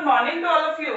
good morning to all of you.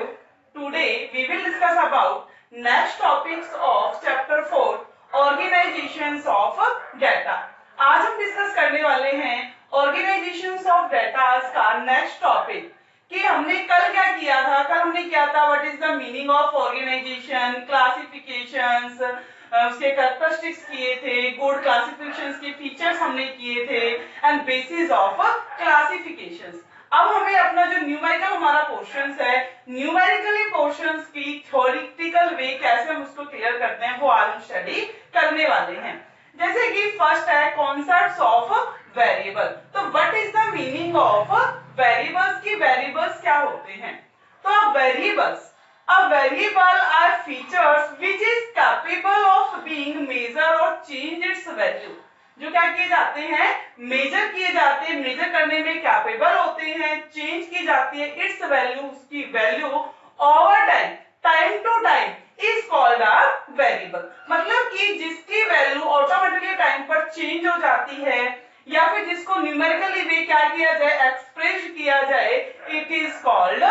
Today we will discuss about next topics of chapter 4 organizations of data. आज हम discuss करने वाले हैं organizations of data का next topic कि हमने कल क्या किया था. कल हमने किया था what is the meaning of organization, classifications, उसके कैरेक्टरिस्टिक्स किए थे, गुड क्लासिफिकेशंस के फीचर्स हमने किए थे एंड बेसिस ऑफ क्लासिफिकेशंस. अब हमें अपना जो न्यूमेरिकल हमारा पोर्शंस है, न्यूमेरिकली पोर्शंस की थ्योरेटिकल वे कैसे हम उसको क्लियर करते हैं वो आज हम स्टडी करने वाले हैं. जैसे कि फर्स्ट है कॉन्सेप्ट्स ऑफ वेरिएबल. तो what is the meaning of variables की वेरिएबल्स क्या होते हैं. तो variables A variable are features which is capable of being measured or change its value. जो क्या किए जाते हैं, मेजर किए जाते हैं, मेजर करने में कैपेबल होते हैं, चेंज की जाती है इट्स वैल्यू, उसकी value over time, time to time is called a variable. मतलब कि जिसकी वैल्यू ऑटोमेटिकली टाइम पर चेंज हो जाती है या फिर जिसको न्यूमेरिकली वे क्या किया जाए, एक्सप्रेस किया जाए, इट इज कॉल्ड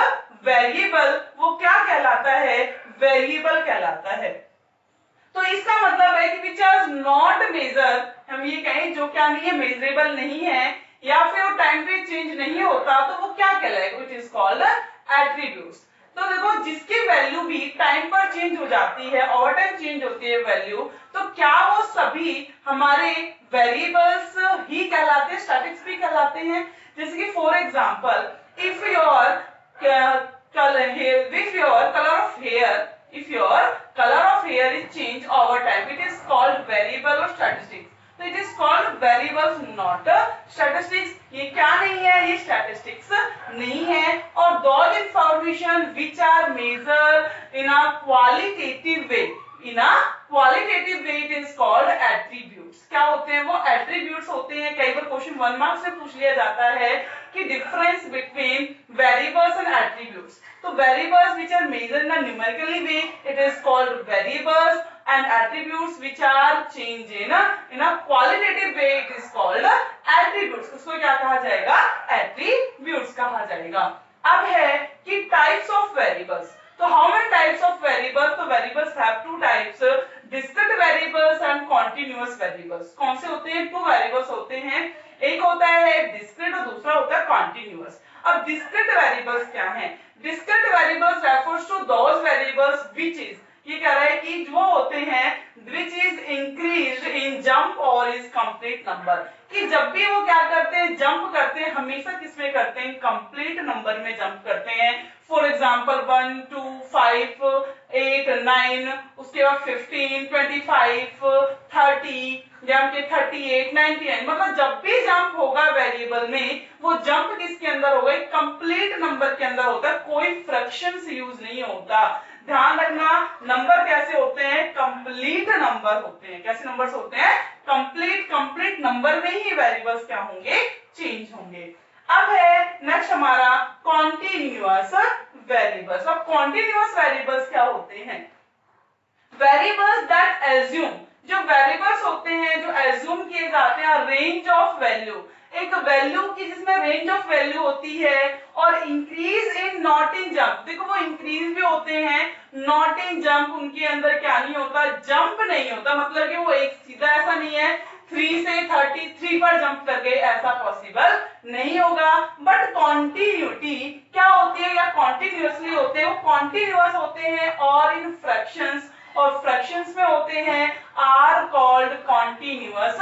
वेरिएबल. वो क्या कहलाता है, वेरिएबल कहलाता है. तो इसका मतलब है कि विच आर नॉट मेजर, हम ये कहें जो क्या नहीं है, मेजरेबल नहीं है या फिर वो टाइम पे चेंज नहीं होता, तो वो क्या कहलाएगा, इट इज कॉल्ड एट्रीब्यूट्स. तो देखो जिसकी वैल्यू भी टाइम पर चेंज हो जाती है, ओवर टाइम चेंज होती है वैल्यू, तो क्या वो सभी हमारे वेरिएबल्स ही कहलाते हैं, स्टैटिक्स भी कहलाते हैं. जैसे कि for example if your if your color of hair is changed over time, it is called variable or statistics. So it is called variables, not statistics. ये क्या नहीं है, ये statistics नहीं है. और those information which are measured in a qualitative way, in a qualitative way it is called attributes. क्या होते हैं वो, attributes होते हैं. कई बार क्वेश्चन 1 मार्क्स से पूछ लिया जाता है कि difference between variables and attributes. तो variables which are measured in a numerically way it is called variables, and attributes which are changed in a qualitative way it is called attributes. उसको क्या कहा जाएगा, attributes कहा जाएगा. अब है कि टाइप्स ऑफ वेरिएबल्स. तो how many types of variables, तो variables have two types, discrete variables and continuous variables. कौन से होते हैं, टू वेरिएबल्स होते हैं. एक होता है डिस्क्रीट और दूसरा होता है कॉन्टिन्यूअस. अब डिस्क्रीट वेरिएबल्स क्या हैं, discrete variables refers to those variables which is, ये कह रहा है कि जो होते हैं which is increased in jump or is complete number, कि जब भी वो क्या करते हैं, जंप करते हैं, हमेशा किसमें करते हैं, कंप्लीट नंबर में जंप करते हैं. फॉर एग्जांपल 1 2 5 8 9, उसके बाद 15 25 30, जम के 38 99. मतलब जब भी जंप होगा वेरिएबल में, वो जंप किसके अंदर होगा, कंप्लीट नंबर के अंदर होता है, कोई फ्रैक्शंस यूज नहीं होता. ध्यान रखना, नंबर कैसे होते हैं, कंप्लीट नंबर होते हैं. कैसे नंबर्स होते हैं, कंप्लीट नंबर में ही वेरिएबल्स क्या होंगे, चेंज होंगे. अब है नेक्स्ट हमारा कॉन्टिन्यूअस वेरिएबल्स. अब कॉन्टिन्यूअस वेरिएबल्स क्या होते हैं, वेरिएबल्स दैट एज्यूम, जो वेरिएबल्स होते हैं जो एज्यूम किए जाते हैं रेंज ऑफ वैल्यू, एक वैल्यू की जिसमें रेंज ऑफ वैल्यू होती है, और increase in not in jump. देखो वो इंक्रीज भी होते हैं, नॉट इन जंप उनके अंदर क्या नहीं होता, जंप नहीं होता. मतलब कि वो एक सीधा ऐसा नहीं है 3 से 33 पर जंप कर गए, ऐसा पॉसिबल नहीं होगा. बट कॉन्टिन्यूटी क्या होती है, या कॉन्टिन्यूअसली होते हैं, वो कॉन्टिन्यूअस होते हैं और इन फ्रैक्शंस, और फ्रैक्शंस में होते हैं आर कॉल्ड कॉन्टिन्यूअस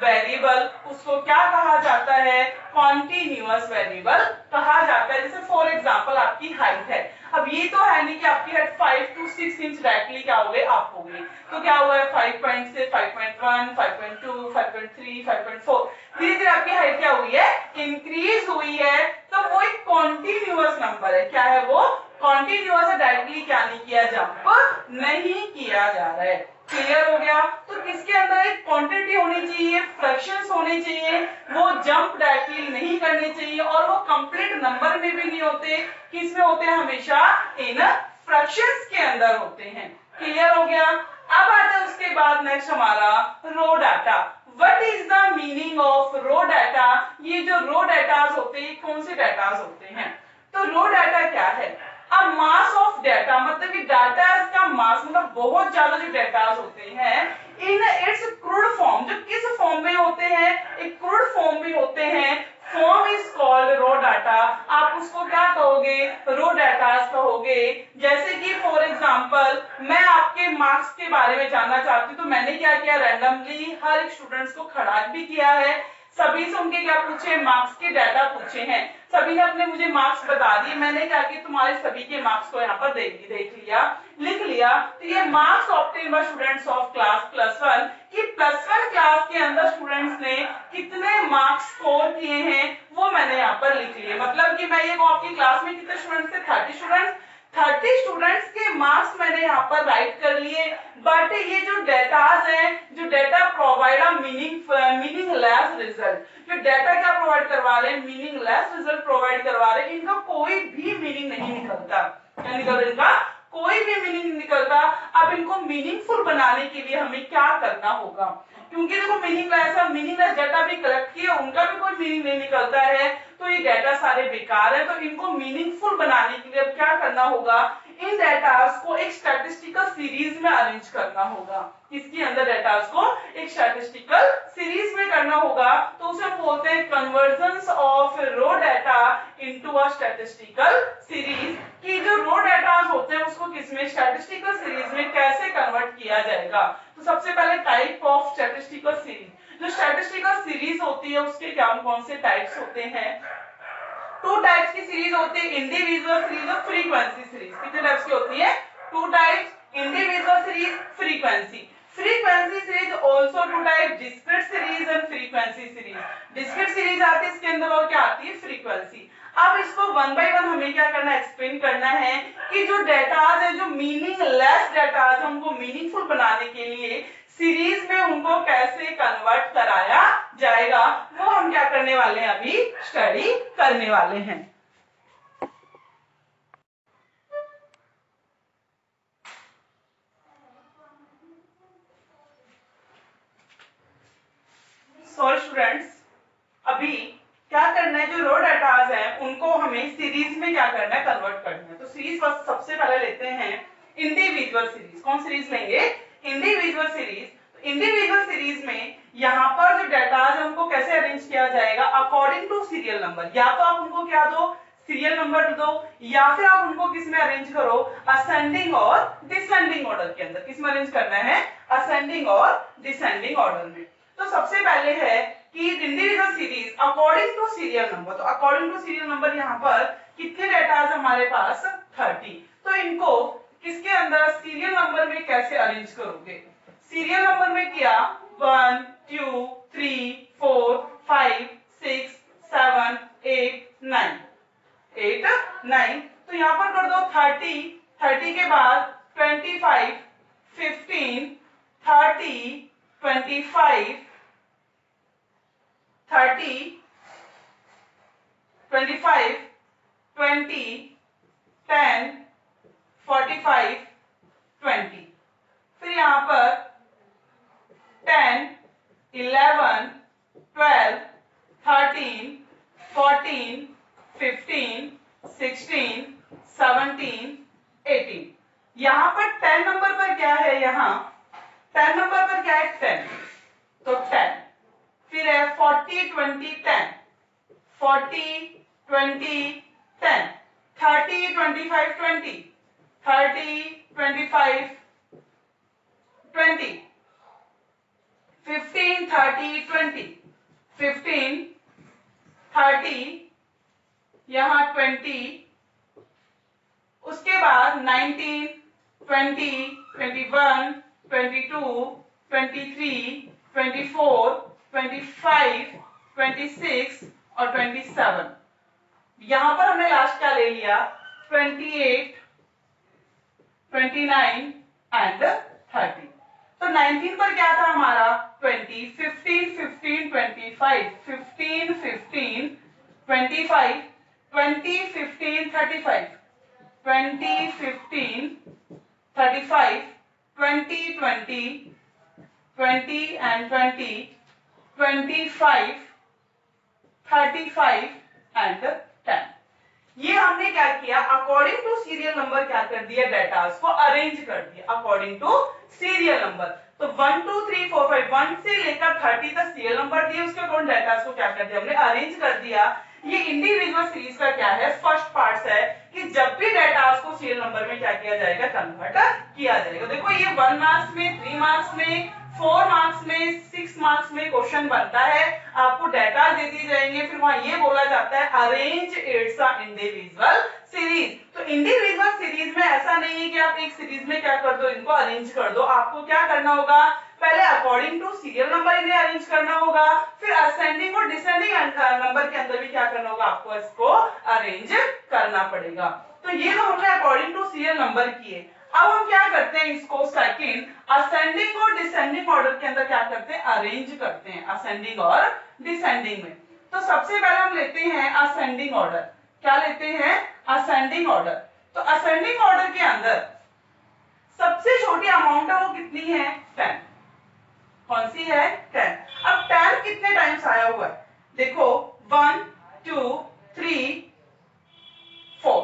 वेरिएबल. उसको क्या कहा जाता है, कॉन्टिन्यूअस वेरिएबल कहा जाता है. जैसे फॉर एग्जांपल आपकी हाइट है. अब ये तो है नहीं कि आपकी हाइट 5 to 6 इंच डायरेक्टली क्या हो गई, आप हो गई. तो क्या हुआ है, 5 पॉइंट से 5.1 5.2 5.3 5.4, धीरे धीरे आपकी हाइट क्या हुई है, इंक्रीज हुई है. तो वो एक कॉन्टिन्यूअस नंबर है. क्या है वो, कॉन्टिन्यूअस है, डायरेक्टली क्या नहीं किया, जंप नहीं किया जा रहा है. क्लियर हो गया. तो किसके अंदर एक क्वांटिटी होनी चाहिए, फ्रैक्शंस होने चाहिए, वो जंप डायरेक्टली नहीं करने चाहिए, और वो कंप्लीट नंबर में भी नहीं होते, किसमें होते हैं, हमेशा इन फ्रैक्शंस के अंदर होते हैं. क्लियर हो गया. अब आता है उसके बाद नेक्स्ट हमारा raw data. What is the meaning of raw data. ये जो रो डाटास होते हैं कौन से डाटास होते हैं, तो रो डाटा क्या है? अब मास ऑफ डाटा मतलब कि डाटा का मास मतलब बहुत ज्यादा जो डाटास होते हैं इन इट्स क्रूड फॉर्म, जो किस फॉर्म में होते हैं, एक क्रूड फॉर्म में होते हैं, form is called raw data. आप उसको क्या कहोगे? रो डाटास कहोगे। जैसे कि फॉर एग्जांपल मैं आपके मार्क्स के बारे में जानना चाहती हूँ, तो मैंने क्या किया, रैंडमली हर एक स्टूडेंट्स को खड़ा भी किया है, सभी से उनके क्या पूछे, मार्क्स के डाटा पूछे हैं, सभी ने अपने मुझे मार्क्स बता दिए, मैंने क्या किया, तुम्हारे सभी के मार्क्स को यहाँ पर देख लिया, लिख लिया। तो ये marks obtain bye students of class +1 कि +1 क्लास के अंदर स्टूडेंट्स ने कितने मार्क्स स्कोर किए हैं वो मैंने यहाँ पर लिख लिए। मतलब कि मैं ये आपकी क्लास में कितने स्टूडेंट्स थे, 30 स्टूडेंट्स, 30 स्टूडेंट्स के मार्क्स मैंने यहाँ पर राइट कर लिए। बट ये जो डेटाज हैं, जो data provide a meaningless result, जो डेटा क्या प्रोवाइड करवा रहे हैं, मीनिंगलेस रिजल्ट प्रोवाइड करवा रहे हैं, इनका कोई भी मीनिंग नहीं निकलता, क्या निकल इनका कोई भी मीनिंग निकलता। अब इनको मीनिंगफुल बनाने के लिए हमें क्या करना होगा, क्योंकि देखो मीनिंगलेस डाटा भी कलेक्ट किया, उनका भी कोई मीनिंग नहीं निकलता है, तो ये डाटा सारे बेकार है। तो इनको मीनिंगफुल बनाने के लिए अब क्या करना होगा, इन डाटास को एक स्टैटिस्टिकल सीरीज में अरेंज करना होगा। इसके अंदर डाटास को एक स्टैटिस्टिकल सीरीज में करना होगा, तो उसे बोलते हैं conversion of raw data into a statistical series. कि जो रो डाटास होते हैं उसको किसमें, स्टैटिस्टिकल सीरीज में कैसे कन्वर्ट किया जाएगा। तो सबसे पहले टाइप ऑफ स्टैटिस्टिकल सीरीज, जो स्टैटिस्टिकल सीरीज होती है उसके क्या कौन से टाइप्स होते हैं, 2 टाइप्स की सीरीज होती है, इंडिविजुअल सीरीज और फ्रीक्वेंसी सीरीज। कितने टाइप्स की होती है, 2 types, individual series, frequency. Frequency series also 2 type, discrete series and frequency series. Discrete series आती है इसके अंदर और क्या आती है, फ्रीक्वेंसी। अब इसको वन बाय वन हमें क्या करना है, एक्सप्लेन करना है कि जो डेटाज है, जो मीनिंगलेस डेटाज है, उनको मीनिंगफुल बनाने के लिए सीरीज में उनको कैसे कन्वर्ट कराया जाएगा, वो हम क्या करने वाले हैं, अभी स्टडी करने वाले हैं। सो स्टूडेंट्स, अभी क्या करना है, जो रो डाटाज हैं उनको हमें सीरीज में क्या करना है, कन्वर्ट करना है। तो सीरीज सबसे पहले लेते हैं इंडिविजुअल सीरीज। कौन सीरीज लेंगे, इंडिविजुअल सीरीज। तो इंडिविजुअल सीरीज में यहाँ पर जो डाटाज है उनको कैसे अरेंज किया जाएगा, अकॉर्डिंग टू सीरियल नंबर। या तो आप उनको क्या दो, सीरियल नंबर दो, या फिर आप उनको किस में अरेंज करो, असेंडिंग और डिसेंडिंग ऑर्डर के अंदर। किस में अरेंज करना है, असेंडिंग और डिसेंडिंग ऑर्डर में। तो सबसे पहले है कि individual series according to serial number. तो अकॉर्डिंग टू सीरियल नंबर यहाँ पर कितने डाटाज हमारे पास, 30। तो इनको किसके अंदर, सीरियल नंबर में कैसे अरेंज करोगे, सीरियल नंबर में किया 1 2 3 4 5 6 7 8 9 तो यहाँ पर कर दो 30 के बाद 25 15 30 25 30 25 20 10 45 20। फिर यहाँ पर 10 11 12 13 14 15 16 17 18। यहाँ पर 10 नंबर पर क्या है, यहाँ 10 नंबर पर क्या है, 10, तो 10। फिर है 40 20 10 40 20 10 30 25 20 30 25 20 15 30 20 15 30 यहाँ 20, उसके बाद 19 20 21 22 23 24 25 26 और 27। यहां पर हमने लास्ट क्या ले लिया, 28 29 एंड 30। तो 19 पर क्या था हमारा, 20 15 15 25 15 15 25 20 15 35 20 15 35 20 20 20 and 20 25 35 and 10। ये हमने क्या किया, अकॉर्डिंग टू सीरियल नंबर क्या कर दिया, डेटास को अरेंज कर दिया अकॉर्डिंग टू सीरियल नंबर। तो 1 2 3 4 5 1 से लेकर 30 तक सीरियल नंबर दिए, उसके अकॉर्डिंग डेटास को क्या कर दिया हमने, अरेंज कर दिया। ये इंडिविजुअल सीरीज का क्या है, फर्स्ट पार्ट है कि जब भी डेटास को सीरियल नंबर में क्या किया जाएगा, कन्वर्ट किया जाएगा। देखो ये 1 मार्क्स में, 3 मार्क्स में, 4 मार्क्स में, 6 मार्क्स में क्वेश्चन बनता है। आपको डेटा दे दी जाएंगे, फिर वहां ये बोला जाता है अरेंज इट्स इंडिविजुअल सीरीज। तो इंडिविजुअल सीरीज में ऐसा नहीं है कि आप एक सीरीज में क्या कर दो, इनको अरेंज कर दो। आपको क्या करना होगा, पहले अकॉर्डिंग टू सीरियल नंबर इन्हें अरेंज करना होगा, फिर असेंडिंग और डिसेंडिंग नंबर के अंदर भी क्या करना होगा, आपको इसको अरेंज करना पड़ेगा। तो ये तो हमने अकॉर्डिंग टू सीरियल नंबर किए। अब हम क्या करते हैं, इसको सेकंड असेंडिंग और डिसेंडिंग ऑर्डर के अंदर क्या करते हैं, अरेंज करते हैं, असेंडिंग और डिसेंडिंग में। तो सबसे पहले हम लेते हैं असेंडिंग ऑर्डर। क्या लेते हैं, असेंडिंग ऑर्डर। तो असेंडिंग ऑर्डर के अंदर सबसे छोटी अमाउंट है वो कितनी है, 10। कौन सी है, 10। अब 10 कितने टाइम्स आया हुआ है, देखो 1 2 3 4।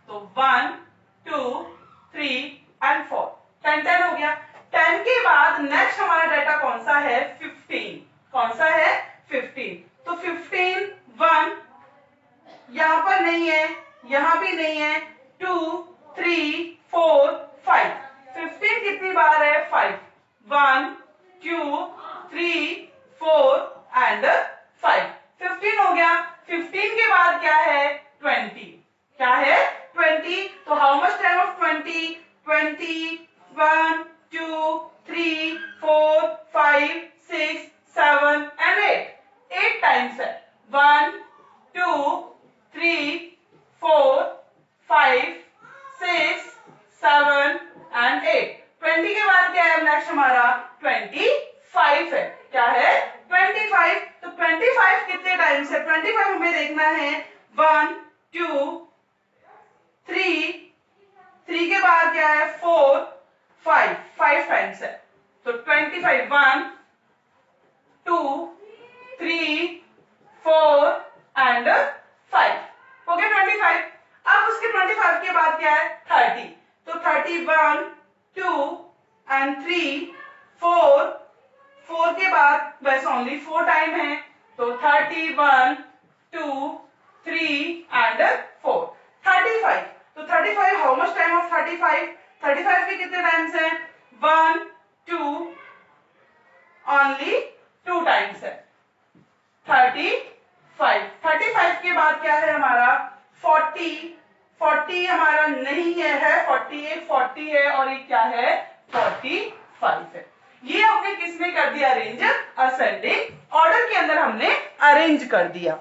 तो 1 2 3 एंड 4, 10 हो गया। 10 के बाद नेक्स्ट हमारा डाटा कौन सा है, 15। कौन सा है, 15। तो 15 1 यहां पर नहीं है, यहां भी नहीं है, 2 3 4 5। 15 कितनी बार है, 5। 1 2 3 4 एंड 5, 15 हो गया। 15 के बाद क्या है, 20। क्या है, 20। तो how much time of 20, 20 1 2 3 4 5 6 7 and 8 times है। 1 2 3 4 5 6 7 एंड 8। 20 के बाद क्या है नेक्स्ट हमारा, 25 है। क्या है, 25। तो 25 कितने टाइम्स है, 25 हमें देखना है, 1 2 3 3 के बाद क्या है, 4 5 टाइम्स है। तो 25 1 2 3 4 एंड 5 हो गया 25। अब उसके 25 के बाद क्या है, 30। तो 31 2 एंड 3 4 4 के बाद बस ओनली 4 टाइम है। तो 31 2 3 एंड 4, 35। तो 35 हाउ मच टाइम ऑफ 35, 35 के कितने टाइम्स हैं, 1 2 ओनली 2 टाइम्स है। 35 के बाद क्या है हमारा, 40 हमारा नहीं है 40, एक 40 है और एक क्या है, 45 है। ये हमने किसमें कर दिया, अरेंज, असेंडिंग ऑर्डर के अंदर हमने अरेंज कर दिया।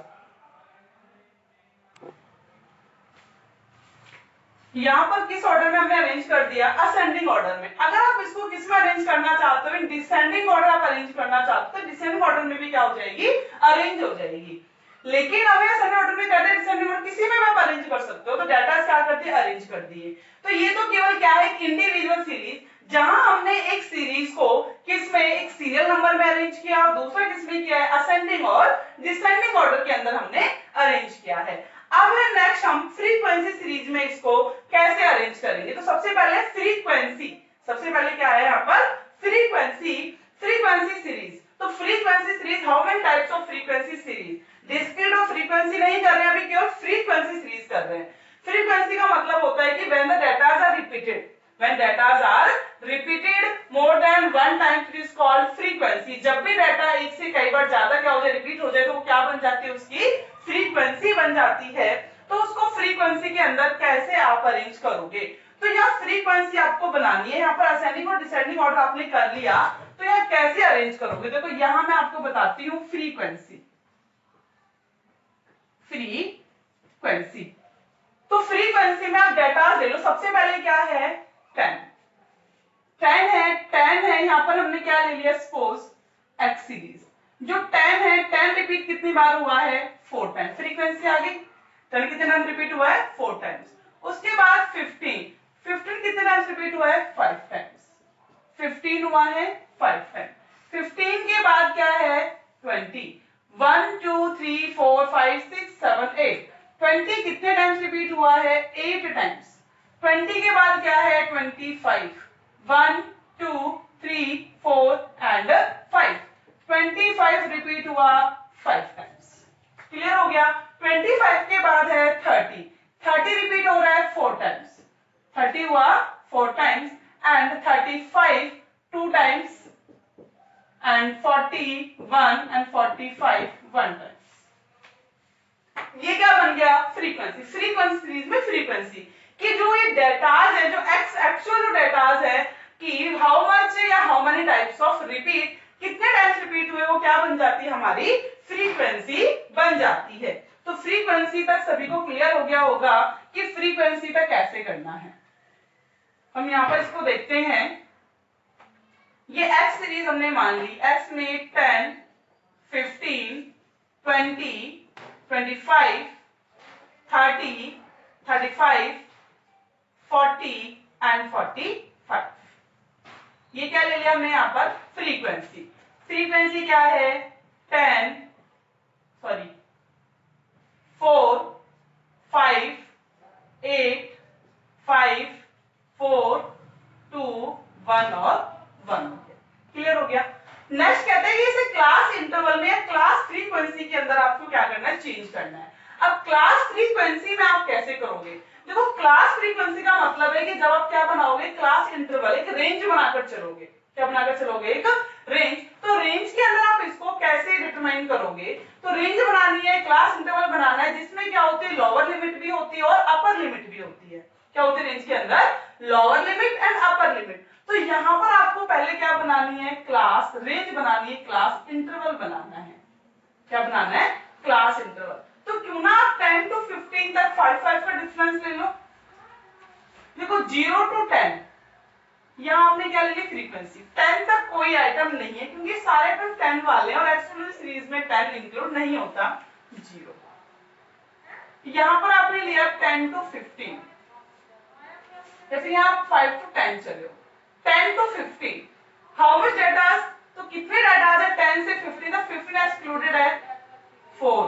यहां पर किस ऑर्डर में हमने अरेंज कर दिया, असेंडिंग ऑर्डर में। अगर आप इसको किस में अरेंज करना चाहते हो, इन डिसेंडिंग ऑर्डर आप अरेंज करना चाहते हो, तो डिसेंडिंग ऑर्डर में भी क्या हो जाएगी, अरेंज हो जाएगी। लेकिन हमें असेंडिंग ऑर्डर में करते हैं, डिसेंडिंग ऑर्डर किसी में आप अरेंज कर सकते हो। तो डाटा क्या करते हैं, अरेंज कर दिए। तो ये तो केवल क्या है, इंडिविजुअल सीरीज, जहां हमने एक सीरीज को किस में, एक सीरियल नंबर में अरेंज किया और दूसरा किसमें किया है, असेंडिंग और डिसेंडिंग ऑर्डर के अंदर हमने अरेंज किया है। अब नेक्स्ट हम फ्रीक्वेंसी सीरीज में इसको कैसे अरेंज करेंगे। तो सबसे पहले फ्रीक्वेंसी, सबसे पहले क्या है यहाँ पर, फ्रीक्वेंसी सीरीज। तो frequency series, how many types of frequency series, discrete और फ्रीक्वेंसी नहीं कर रहे हैं अभी, केवल फ्रीक्वेंसी सीरीज कर रहे हैं। फ्रीक्वेंसी का मतलब होता है कि when the datas are repeated, when datas are repeated more than one time, it is called frequency। जब भी डाटा एक से कई बार ज्यादा क्या हो जाए, रिपीट हो जाए, तो वो क्या बन जाती है, उसकी फ्रीक्वेंसी बन जाती है। तो उसको फ्रीक्वेंसी के अंदर कैसे आप अरेंज करोगे, तो यहाँ फ्रीक्वेंसी आपको बनानी है। यहाँ पर असेंडिंग और डिसेंडिंग ऑर्डर आपने कर लिया, तो यहाँ कैसे अरेंज करोगे। देखो यहाँ मैं आपको बताती हूँ फ्रीक्वेंसी। तो फ्रीक्वेंसी में आप डाटा ले लो। सबसे पहले क्या है, 10 है यहाँ पर हमने क्या ले लिया, सपोज एक्स सीरीज। जो 10 है, 10 रिपीट कितनी बार हुआ है, 4 टाइम, फ्रीक्वेंसी आ गई। 10 कितने टाइम रिपीट हुआ है, 4 टाइम्स। उसके बाद 15 कितने टाइम्स रिपीट हुआ है, 5 टाइम्स, 15 हुआ है 5 टाइम्स। 15 के बाद क्या है, 20, 1 2 3 4 5 6 7 8। 20 कितने टाइम्स 30, 30 रिपीट हो रहा है 4 टाइम्स, 30 हुआ 4 times and 35 2 times and 41 and 45 1 times. ये क्या बन गया? फ्रीक्वेंसी। फ्रीक्वेंसी सीरीज में फ्रीक्वेंसी कि जो ये डेटाज है, जो एक्चुअल जो डेटाज है कि हाउ मच या how many types of repeat, कितने टाइम्स रिपीट हुए, वो क्या बन जाती है? हमारी फ्रीक्वेंसी बन जाती है। तो फ्रीक्वेंसी तक सभी को क्लियर हो गया होगा कि फ्रीक्वेंसी पे कैसे करना है। हम यहाँ पर इसको देखते हैं। ये एक्स सीरीज हमने मान ली, एक्स में 10, 15, 20, 25, 30, 35, 40 एंड 45। ये क्या ले लिया हमने यहाँ पर? फ्रीक्वेंसी। फ्रीक्वेंसी क्या है? 4, 5, 8, 5, 4, 2, 1 और 1। क्लियर हो गया? नेक्स्ट कहते हैं कि इसे क्लास इंटरवल में या क्लास फ्रीक्वेंसी के अंदर आपको क्या करना है? चेंज करना है। अब क्लास फ्रीक्वेंसी में आप कैसे करोगे? देखो, क्लास फ्रीक्वेंसी का मतलब है कि जब आप क्या बनाओगे? क्लास इंटरवल, एक रेंज बनाकर चलोगे। क्या बनाकर चलोगे? एक रेंज। तो रेंज के अंदर आप इसको कैसे डिटरमाइन करोगे? तो रेंज बनानी है, क्लास इंटरवल बनाना है, जिसमें क्या होती है? लोअर लिमिट भी होती है और अपर लिमिट भी होती है। क्या होती है रेंज के अंदर? Lower limit and upper limit. तो यहां पर आपको पहले क्या बनानी है? क्लास रेंज बनानी है, क्लास इंटरवल बनाना है। क्या बनाना है? Class interval. तो क्यों ना आप 10 to 15 तक 5 का डिफरेंस ले लो। देखो 0 to 10 यहां आपने क्या ले ली? फ्रीक्वेंसी। 10 तक कोई आइटम नहीं है क्योंकि सारे आइटम 10 वाले हैं और एक्चुअली सीरीज में 10 इंक्लूड नहीं होता। 0 यहां पर आपने लिया 10 to 15, जैसे यहाँ 5 to 10 चले हो। 10 to 15 हाउ मच डेटास? तो कितने डेटास है 10 से 15 तक? 15 एक्सक्लूडेड है 4।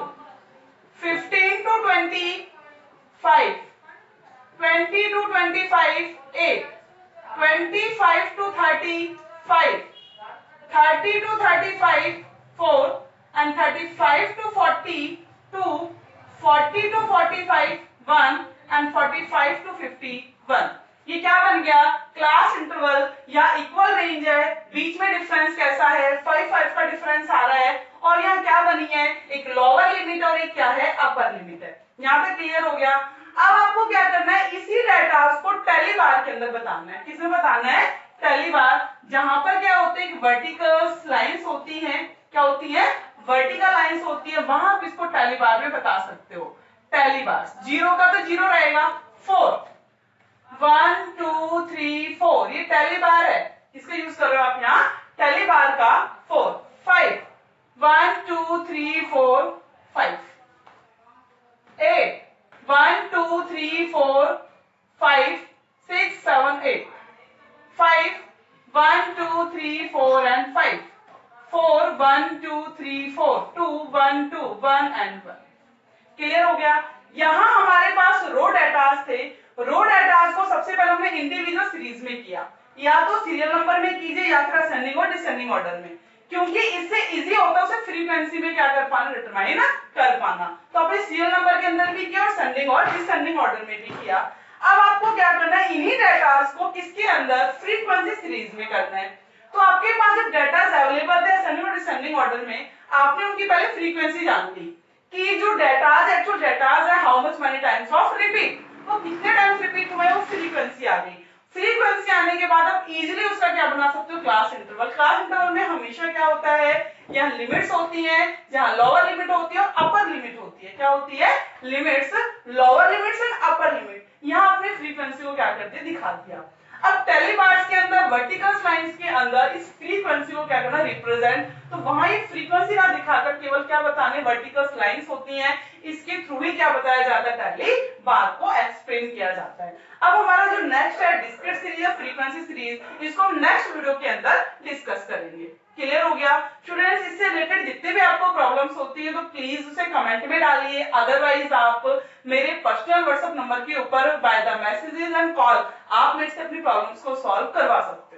15 to 25, 20 to 25 8, 25 to 35, 30 to 35 4 and 35 to 40 2, 40 to 45 1 and 45 to 51। ये क्या बन गया? क्लास इंटरवल या इक्वल रेंज है, बीच में डिफरेंस कैसा है? 5 का डिफरेंस आ रहा है और यहाँ क्या बनी है? एक लोअर लिमिट और एक क्या है? अपर लिमिट है। यहाँ पे क्लियर हो गया? अब आपको क्या करना है? इसी डेटा को टेली बार के अंदर बताना है। किसमें बताना है? टेली बार, जहां पर क्या होते हैं? वर्टिकल लाइंस होती हैं। क्या होती है? वर्टिकल लाइंस होती है, वहां आप इसको टेली बार में बता सकते हो। टेली बार 0 का तो 0 रहेगा, 4 1 2 3 4 ये टेली बार है। किसका यूज कर रहे हो आप यहाँ? टेली बार का। 4 5 1 2 3 4 5 8 1 2 3 4 5 6 7 8 5 1 2 3 4 and 5 4 1 2 3 4 2 1 2 1 and 1। क्लियर हो गया? यहां हमारे पास रो डेटास थे। रो डेटास को सबसे पहले हमने इंडिविजुअल सीरीज में किया, या तो सीरियल नंबर में कीजिए या फिर असेंडिंग और डिसेंडिंग ऑर्डर में, क्योंकि इससे इजी होता है उसे फ्रीक्वेंसी में क्या कर पाना? डिटरमाइन कर पाना। तो आपने सीरियल नंबर के अंदर भी किया और असेंडिंग और डिसेंडिंग ऑर्डर में भी किया। अब आपको क्या करना है? इन्हीं डेटास को किसके अंदर? फ्रीक्वेंसी सीरीज में करना है। तो आपके पास जब डेटास अवेलेबल थे असेंडिंग और डिसेंडिंग ऑर्डर में, आपने उनकी पहले फ्रीक्वेंसी जान ली कि जो डेटाज एक्चुअल डेटाज है how much many times of repeat, वो कितने टाइम्स रिपीट हुए, वो फ्रीक्वेंसी आ गई। फ्रीक्वेंसी आने के बाद आप इजीली उसका क्या बना सकते हो? Class interval. क्लास इंटरवल में हमेशा क्या होता है? यहाँ लिमिट्स होती हैं, जहाँ लोअर लिमिट होती है और अपर लिमिट होती है। क्या होती है? Limits, lower limits and upper limit. यहाँ आपने फ्रीक्वेंसी को क्या कर दिया? दिखा दिया। अब टेली बार्स के अंदर वर्टिकल लाइंस के अंदर इस फ्रीक्वेंसी को क्या करना? रिप्रेजेंट। तो वहां ये फ्रीक्वेंसी ना दिखाकर केवल क्या बताने? वर्टिकल लाइंस होती हैं, इसके थ्रू ही क्या बताया जाता है? टेली बार को एक्सप्लेन किया जाता है। अब हमारा जो नेक्स्ट है डिस्क्रीट सीरीज या फ्रीक्वेंसी सीरीज, इसको हम नेक्स्ट वीडियो के अंदर डिस्कस करेंगे। क्लियर हो गया स्टूडेंट्स? इससे रिलेटेड जितने भी आपको प्रॉब्लम्स होती है तो प्लीज उसे कमेंट में डालिए, अदरवाइज आप मेरे पर्सनल व्हाट्सएप नंबर के ऊपर by the messages and call आप मेरे से अपनी प्रॉब्लम्स को सॉल्व करवा सकते हैं।